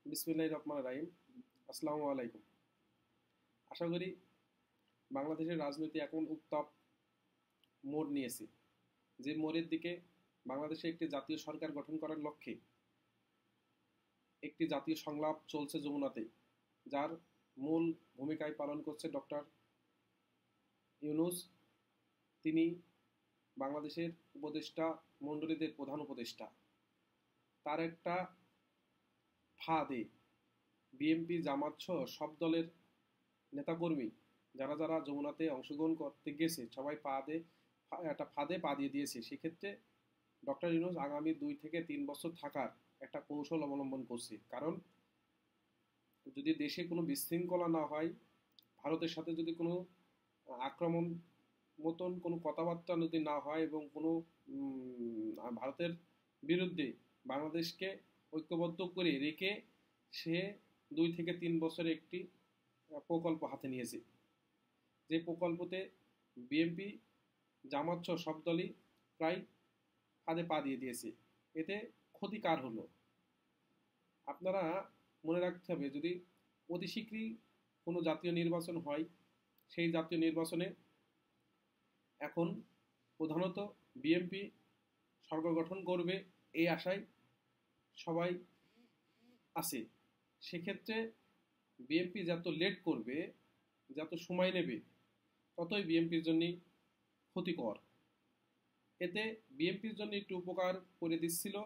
বিসমিল্লাহির রহমানির রহিম। আসসালামু আলাইকুম। আশা করি বাংলাদেশের রাজনীতি এখন উত্তাপ মোড় নিয়েছে। যে মোড়ের দিকে বাংলাদেশে একটি জাতীয় সরকার গঠন করার লক্ষ্যে একটি জাতীয় সংলাপ চলছে যমুনাতে, যার মূল ভূমিকায় পালন করছে ডক্টর ইউনূস। তিনি বাংলাদেশের উপদেষ্টা মণ্ডলীদের প্রধান উপদেষ্টা। তার একটা ফাঁদে বিএনপি, জামাত সহ সব দলের নেতাকর্মী যারা যারা যমুনাতে অংশগ্রহণ করতে গেছে সবাই একটা ফাঁদে পা দিয়ে দিয়েছে। সেক্ষেত্রে ডক্টর ইউনূস আগামী 2 থেকে 3 বছর থাকার একটা কৌশল অবলম্বন করছে। কারণ যদি দেশে কোনো বিশৃঙ্খলা না হয়, ভারতের সাথে যদি কোনো আক্রমণ মতন কোনো কথাবার্তা যদি না হয় এবং কোনো ভারতের বিরুদ্ধে বাংলাদেশকে ঐক্যবদ্ধ করে রেখে সে 2 থেকে 3 বছরে একটি প্রকল্প হাতে নিয়েছে। যে প্রকল্পতে বিএনপি, জামাত সহ সব দলই প্রায় ফাঁদে পা দিয়ে দিয়েছে। এতে ক্ষতি কার হলো? আপনারা মনে রাখতে হবে, যদি অতি শীঘ্রই কোনো জাতীয় নির্বাচন হয়, সেই জাতীয় নির্বাচনে এখন প্রধানত বিএনপি সরকার গঠন করবে এই আশায় সবাই আছে। সেক্ষেত্রে বিএনপি যত লেট করবে, যত সময় নেবে, ততই বিএনপির জন্য ক্ষতিকর। এতে বিএনপির জন্য একটু উপকার করে দিচ্ছিল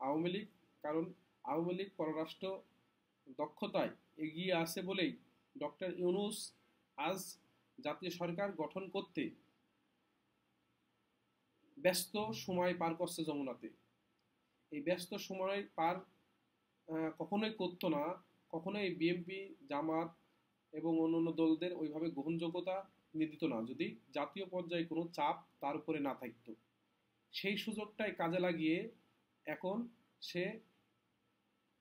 আওয়ামী লীগ। কারণ আওয়ামী লীগ পররাষ্ট্র দক্ষতায় এগিয়ে আছে বলেই ডক্টর ইউনূস আজ জাতীয় সরকার গঠন করতে ব্যস্ত সময় পার করছে যমুনাতে। এই ব্যস্ত সময় পার কখনোই করতো না, কখনোই বিএনপি, জামাত এবং অন্যান্য দলদের ওইভাবে গ্রহণযোগ্যতা দিত না যদি জাতীয় পর্যায়ে কোনো চাপ তার উপরে না থাকতো। সেই সুযোগটাই কাজে লাগিয়ে এখন সে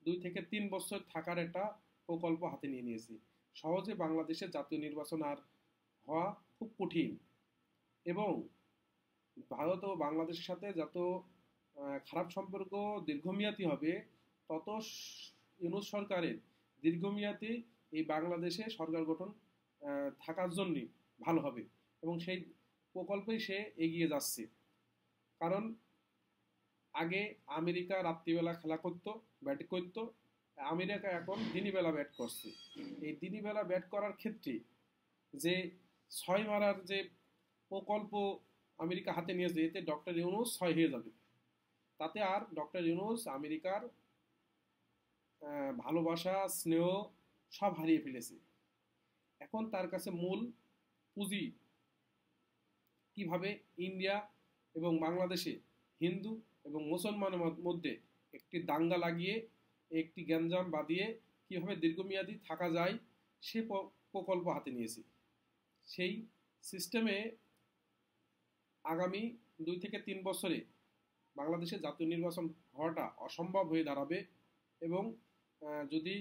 2 থেকে 3 বছর থাকার একটা প্রকল্প হাতে নিয়ে নিয়েছে। সহজে বাংলাদেশের জাতীয় নির্বাচন আর হওয়া খুব কঠিন, এবং ভারত ও বাংলাদেশের সাথে যত খারাপ সম্পর্ক দীর্ঘমেয়াদী হবে, তত ইউনূস সরকারের দীর্ঘমেয়াদী এই বাংলাদেশে সরকার গঠন থাকার জন্যই ভালো হবে, এবং সেই প্রকল্পেই সে এগিয়ে যাচ্ছে। কারণ আগে আমেরিকা রাত্রিবেলা খেলা করতো, ব্যাট করতো, আমেরিকা এখন দিনই বেলা ব্যাট করছে। এই দিনই বেলা ব্যাট করার ক্ষেত্রে যে 6 মারার যে প্রকল্প আমেরিকা হাতে নিয়েছে, এতে ডক্টর ইউনূস 6 হয়ে যাবে। তাতে আর ডক্টর ইউনূস আমেরিকার ভালোবাসা, স্নেহ সব হারিয়ে ফেলেছে। এখন তার কাছে মূল পুঁজি কিভাবে ইন্ডিয়া এবং বাংলাদেশে হিন্দু এবং মুসলমানের মধ্যে একটি দাঙ্গা লাগিয়ে, একটি গ্যাঞ্জাম বাঁধিয়ে কীভাবে দীর্ঘমেয়াদী থাকা যায়, সে প্রকল্প হাতে নিয়েছে। সেই সিস্টেমে আগামী 2 থেকে 3 বছরে বাংলাদেশে জাতীয় নির্বাচন হওয়াটা অসম্ভব হয়ে দাঁড়াবে। এবং যদি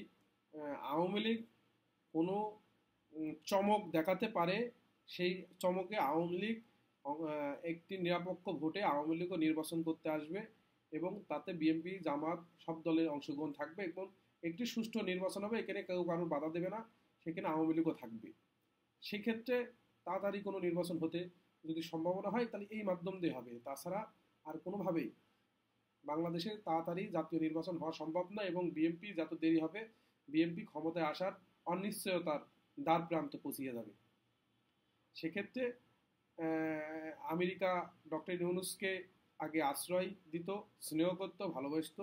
আওয়ামী লীগ কোনো চমক দেখাতে পারে, সেই চমকে আওয়ামী লীগ একটি নিরপেক্ষ ভোটে আওয়ামী লীগও নির্বাচন করতে আসবে, এবং তাতে বিএনপি, জামাত সব দলের অংশগ্রহণ থাকবে, এবং একটি সুষ্ঠু নির্বাচন হবে। এখানে কেউ কারোর বাধা দেবে না, সেখানে আওয়ামী লীগও থাকবে। সেক্ষেত্রে তাড়াতাড়ি কোনো নির্বাচন হতে যদি সম্ভাবনা হয়, তাহলে এই মাধ্যম দিয়ে হবে। তাছাড়া আর কোনোভাবেই বাংলাদেশে তাড়াতাড়ি জাতীয় নির্বাচন হওয়া সম্ভব না, এবং বিএনপি যত দেরি হবে, বিএনপি ক্ষমতায় আসার অনিশ্চয়তার দ্বার প্রান্ত পৌঁছিয়ে যাবে। সেক্ষেত্রে আমেরিকা ডক্টর ইউনূসকে আগে আশ্রয় দিত, স্নেহ করত, ভালোবাসত।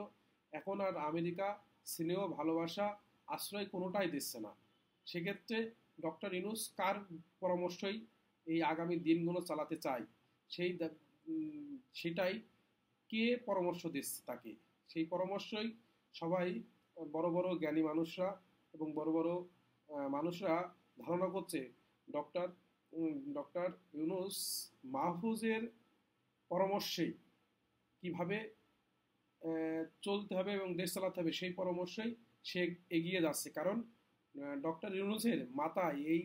এখন আর আমেরিকা স্নেহ, ভালোবাসা, আশ্রয় কোনোটাই দিচ্ছে না। সেক্ষেত্রে ডক্টর ইউনূস কার পরামর্শই এই আগামী দিনগুলো চালাতে চায়, সেটাই কে পরামর্শ দিচ্ছে তাকে, সেই পরামর্শই সবাই বড় বড় জ্ঞানী মানুষরা এবং বড় বড় মানুষরা ধারণা করছে ডক্টর ডক্টর ইউনূস মাহফুজের পরামর্শেই কিভাবে চলতে হবে এবং দেশ চালাতে হবে, সেই পরামর্শই সে এগিয়ে যাচ্ছে। কারণ ডক্টর ইউনূসের মাথায় এই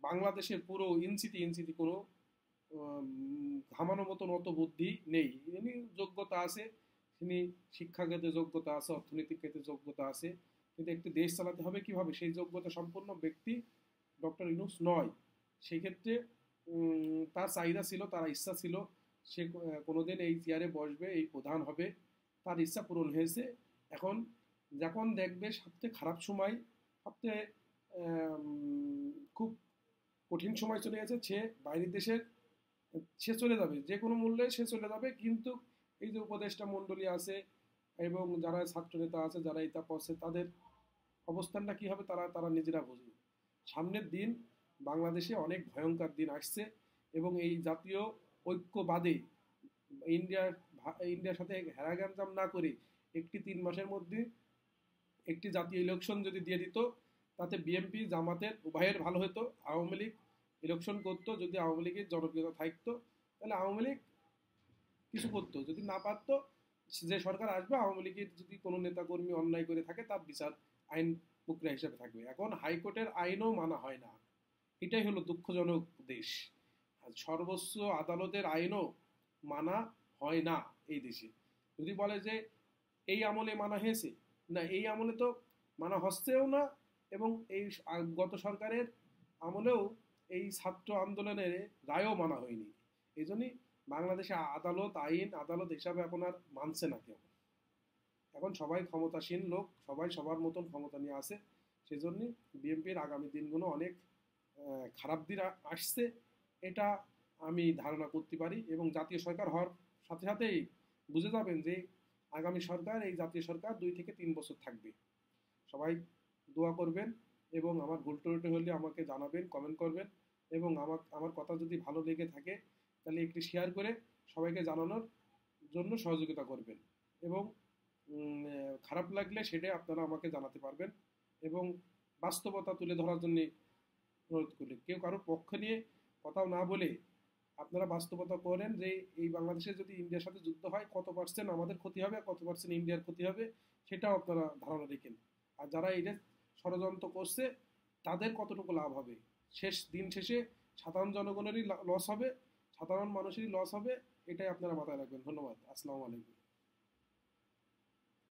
বাংলাদেশের পুরো ইঞ্চিতে ইঞ্চিতে কোনো ঘামানোর মতন অত বুদ্ধি নেই। এমনি যোগ্যতা আছে, তিনি শিক্ষাগত যোগ্যতা আছে, অর্থনৈতিকগত যোগ্যতা আছে, কিন্তু একটি দেশ চালাতে হবে কিভাবে, সেই যোগ্যতা সম্পন্ন ব্যক্তি ডক্টর ইউনূস নয়। সেই ক্ষেত্রে তার চাহিদা ছিল, তার ইচ্ছা ছিল সে কোনোদিন এই চেয়ারে বসবে, এই প্রধান হবে, তার ইচ্ছা পূরণ হয়েছে। এখন যখন দেখবে সবচেয়ে খারাপ সময়, সবচেয়ে খুব কঠিন সময় চলে গেছে, সে বাইরের দেশের সে চলে যাবে, যে কোনো মূল্যে সে চলে যাবে। কিন্তু এই যে উপদেষ্টা মণ্ডলী আছে এবং যারা ছাত্রনেতা আছে, যারা এটা পড়ছে, তাদের অবস্থানটা কি হবে তারা তারা নিজেরা বুঝবে। সামনের দিন বাংলাদেশে অনেক ভয়ঙ্কর দিন আসছে এবং এই জাতীয় ঐক্যবাদে ইন্ডিয়ার ইন্ডিয়ার সাথে হেরাগ্যাঞ্জাম না করে একটি 3 মাসের মধ্যে একটি জাতীয় ইলেকশন যদি দিয়ে দিত, তাতে বিএনপি জামাতের উভয়ের ভালো হতো। আওয়ামী লীগ ইলেকশন করতো, যদি আওয়ামী লীগের জনপ্রিয়তা থাকতো তাহলে আওয়ামী লীগ কিছু করতো, যদি না পারতো যে সরকার আসবে আওয়ামী লীগের যদি কোনো নেতাকর্মী অন্যায় করে থাকে তার বিচার আইন প্রক্রিয়া হিসেবে থাকবে। এখন হাইকোর্টের আইনও মানা হয় না, এটাই হলো দুঃখজনক দেশ। আর সর্বোচ্চ আদালতের আইনও মানা হয় না এই দেশে। যদি বলে যে এই আমলে মানা হয়েছে, না এই আমলে তো মানা হচ্ছেও না, এবং এই গত সরকারের আমলেও এই ছাত্র আন্দোলনের রায়ও মানা হয়নি। এই জন্যই বাংলাদেশে আদালত, আইন আদালত হিসাবে এখন আর মানছে না কেউ। এখন সবাই ক্ষমতাসীন লোক, সবাই সবার মতন ক্ষমতা নিয়ে আসে। সেজন্যই বিএনপির আগামী দিনগুলো অনেক খারাপ দিন আসছে, এটা আমি ধারণা করতে পারি। এবং জাতীয় সরকার হওয়ার সাথে সাথেই বুঝে যাবেন যে আগামী সরকার, এই জাতীয় সরকার 2 থেকে 3 বছর থাকবে। সবাই দোয়া করবেন এবং আমার ভুল ত্রুটি হলে আমাকে জানাবেন, কমেন্ট করবেন, এবং আমার কথা যদি ভালো লেগে থাকে তাহলে একটি শেয়ার করে সবাইকে জানানোর জন্য সহযোগিতা করবেন। এবং খারাপ লাগলে সেটা আপনারা আমাকে জানাতে পারবেন। এবং বাস্তবতা তুলে ধরার জন্য অনুরোধ করি, কেউ কারোর পক্ষ নিয়ে কথাও না বলে আপনারা বাস্তবতা করেন যে এই বাংলাদেশে যদি ইন্ডিয়ার সাথে যুদ্ধ হয় কত পার্সেন্ট আমাদের ক্ষতি হবে, কত পার্সেন্ট ইন্ডিয়ার ক্ষতি হবে, সেটাও আপনারা ধারণা রেখেন। আর যারা এটা ষড়যন্ত্র করছে তাদের কতটুকু লাভ হবে, দিন শেষে সাধারণ জনগণেরই লস হবে, সাধারণ মানুষেরই লস হবে, এটাই আপনারা মাথায় রাখবেন। ধন্যবাদ। আসসালামু আলাইকুম।